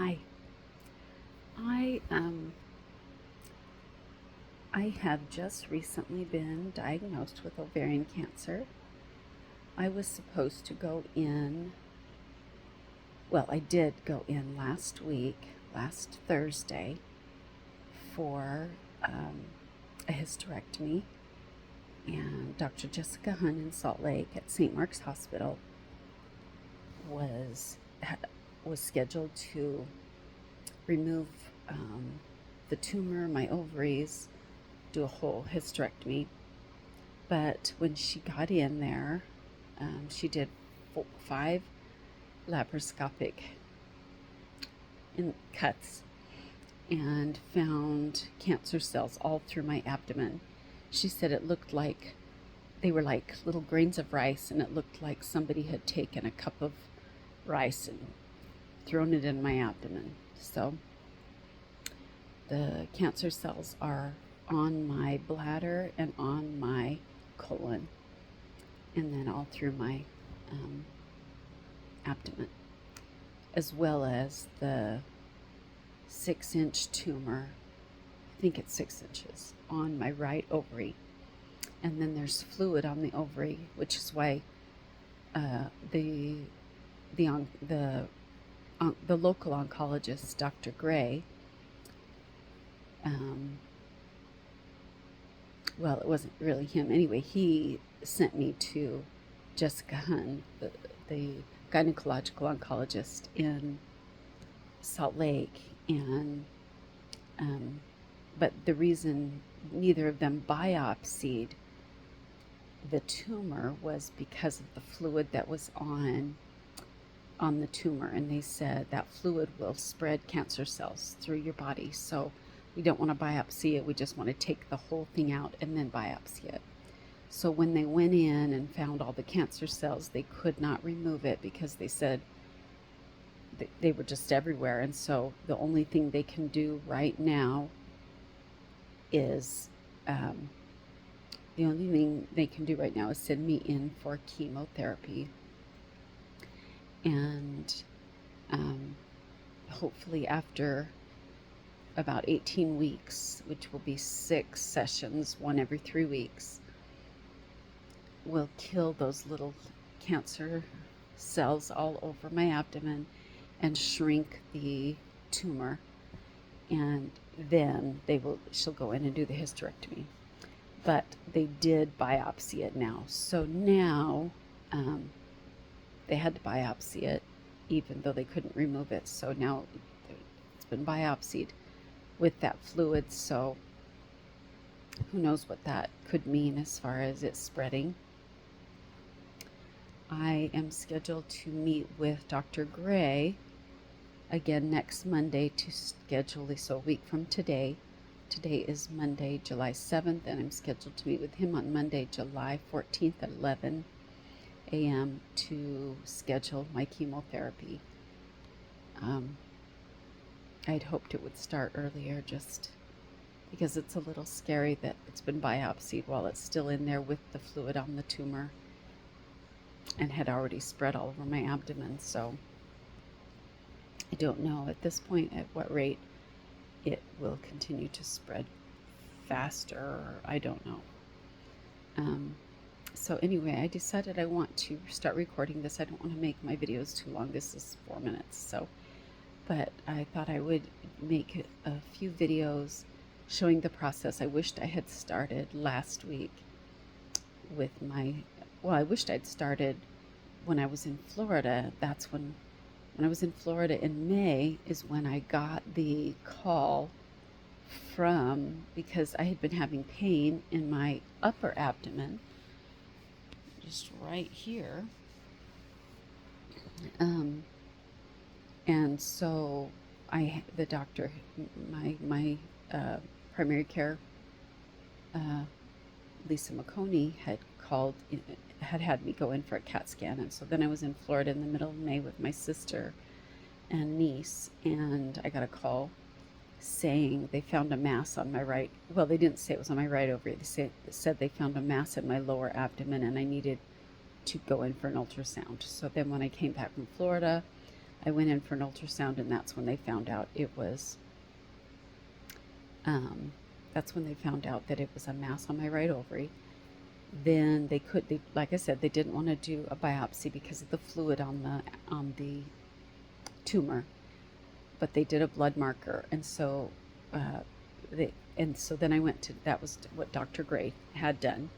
Hi. I um I have just recently been diagnosed with ovarian cancer. I was supposed to go in, well, I did go in last week, last Thursday, for a hysterectomy, and Dr. Jessica Hun in Salt Lake at St. Mark's Hospital was was scheduled to remove the tumor, my ovaries, do a whole hysterectomy. But when she got in there, she did 5 laparoscopic cuts and found cancer cells all through my abdomen. She said it looked like they were like little grains of rice, and it looked like somebody had taken a cup of rice and thrown it in my abdomen. So the cancer cells are on my bladder and on my colon, and then all through my abdomen, as well as the 6-inch tumor. I think it's 6 inches on my right ovary, and then there's fluid on the ovary, which is why the local oncologist, Dr. Gray, well, it wasn't really him. Anyway, he sent me to Jessica Hun, the gynecological oncologist in Salt Lake, and but the reason neither of them biopsied the tumor was because of the fluid that was on the tumor, and they said that fluid will spread cancer cells through your body, so we don't want to biopsy it. We just want to take the whole thing out and then biopsy it. So when they went in and found all the cancer cells, they could not remove it because they said they were just everywhere. And so the only thing they can do right now is send me in for chemotherapy, and hopefully after about 18 weeks, which will be 6 sessions, one every 3 weeks, will kill those little cancer cells all over my abdomen and shrink the tumor, and then she'll go in and do the hysterectomy. But they did biopsy it now, so now they had to biopsy it even though they couldn't remove it. So now it's been biopsied with that fluid, so who knows what that could mean as far as it spreading. I am scheduled to meet with Dr. Gray again next Monday to schedule, so a week from today. Today is Monday, July 7th, and I'm scheduled to meet with him on Monday, July 14th at 11 a.m. to schedule my chemotherapy. I'd hoped it would start earlier, just because it's a little scary that it's been biopsied while it's still in there with the fluid on the tumor and had already spread all over my abdomen. So I don't know at this point at what rate it will continue to spread faster. I don't know. So anyway, I decided I want to start recording this. I don't want to make my videos too long. This is 4 minutes, but I thought I would make a few videos showing the process. I wished I had started last week with I wished I'd started when I was in Florida. That's when I was in Florida in May is when I got the call because I had been having pain in my upper abdomen, just right here. And so the doctor, my primary care, Lisa McConey, had me go in for a CAT scan. And so then I was in Florida in the middle of May with my sister and niece, and I got a call saying they found a mass on my right. Well, they didn't say it was on my right ovary. They said they found a mass in my lower abdomen, and I needed to go in for an ultrasound. So then when I came back from Florida, I went in for an ultrasound, and that's when they found out it was, um, that's when they found out that it was a mass on my right ovary. Then like I said, they didn't want to do a biopsy because of the fluid on the tumor, but they did a blood marker, and so uh, they and so then I went to, that was what Dr. Gray had done,